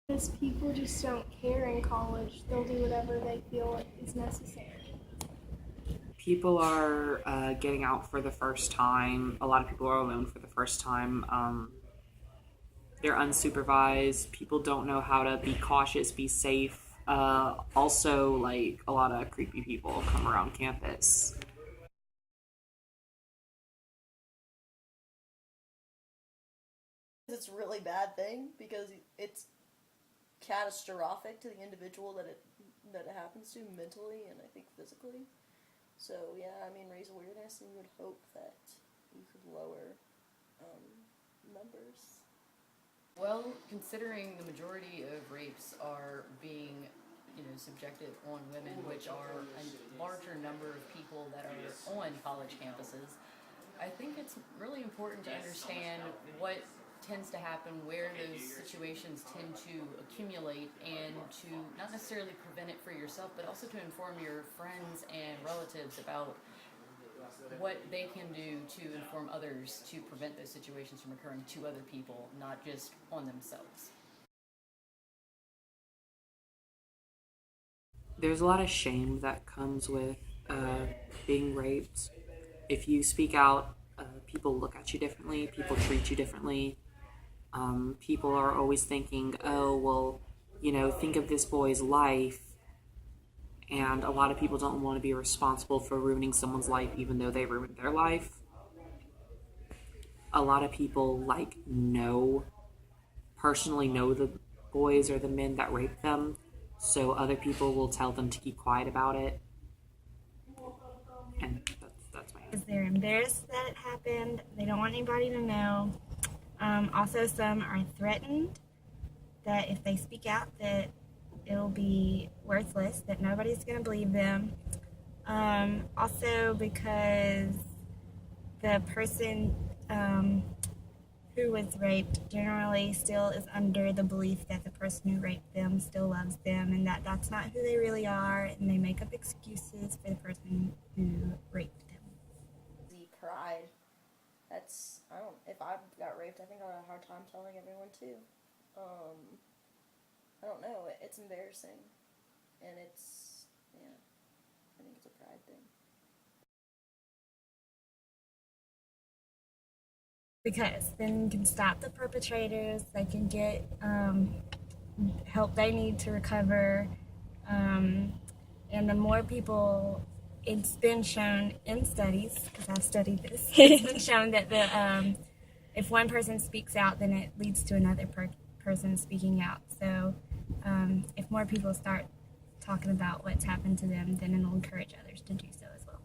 Because people just don't care in college. They'll do whatever they feel is necessary. People are getting out for the first time. A lot of people are alone for the first time. They're unsupervised. People don't know how to be cautious, be safe. Also, like a lot of creepy people come around campus. It's a really bad thing because it's catastrophic to the individual that it happens to mentally and I think physically. So yeah, I mean, raise awareness, and you would hope that you could lower numbers. Well, considering the majority of rapes are being, subjected on women, which are a larger number of people that are on college campuses, I think it's really important to understand what tends to happen, where those situations tend to accumulate, and to not necessarily prevent it for yourself, but also to inform your friends and relatives about what they can do to inform others to prevent those situations from occurring to other people, not just on themselves. There's a lot of shame that comes with being raped. If you speak out, people look at you differently, people treat you differently. People are always thinking, oh, well, think of this boy's life. And a lot of people don't want to be responsible for ruining someone's life, even though they ruined their life. A lot of people, personally know the boys or the men that raped them. So other people will tell them to keep quiet about it. And that's my answer. Because they're embarrassed that it happened. They don't want anybody to know. Also, some are threatened that if they speak out that it'll be worthless, that nobody's going to believe them. Also because the person who was raped generally still is under the belief that the person who raped them still loves them, and that that's not who they really are, and they make up excuses for the person who raped them. The pride. If I got raped, I think I would have a hard time telling everyone too. I don't know, it's embarrassing. And yeah, I think it's a pride thing. Because then you can stop the perpetrators, they can get help they need to recover, and the more people, it's been shown in studies, because I've studied this, it's been shown that if one person speaks out, then it leads to another person speaking out. So if more people start talking about what's happened to them, then it'll encourage others to do so as well.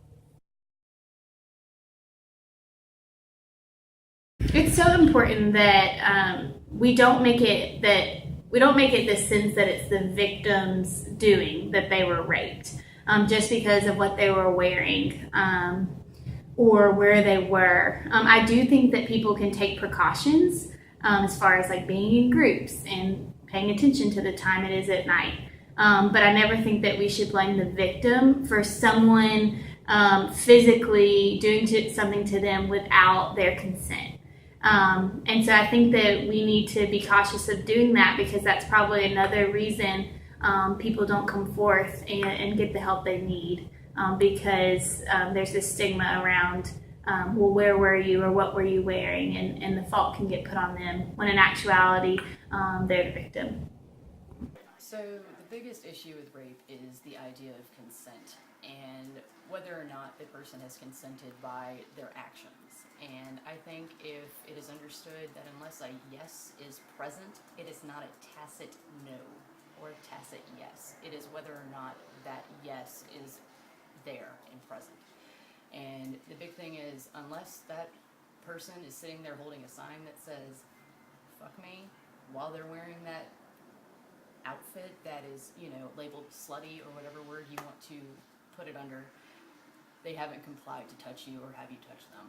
It's so important that we don't make it the sense that it's the victim's doing that they were raped, just because of what they were wearing or where they were. I do think that people can take precautions as far as like being in groups and paying attention to the time it is at night. But I never think that we should blame the victim for someone physically doing something to them without their consent. And so I think that we need to be cautious of doing that, because that's probably another reason people don't come forth and get the help they need, because there's this stigma around, well, where were you or what were you wearing, and the fault can get put on them when in actuality they're the victim. So the biggest issue with rape is the idea of consent and whether or not the person has consented by their actions. And I think if it is understood that unless a yes is present, it is not a tacit no or a tacit yes. It is whether or not that yes is there and present. And the big thing is, unless that person is sitting there holding a sign that says, fuck me, while they're wearing that outfit that is, labeled slutty or whatever word you want to put it under, they haven't complied to touch you or have you touch them.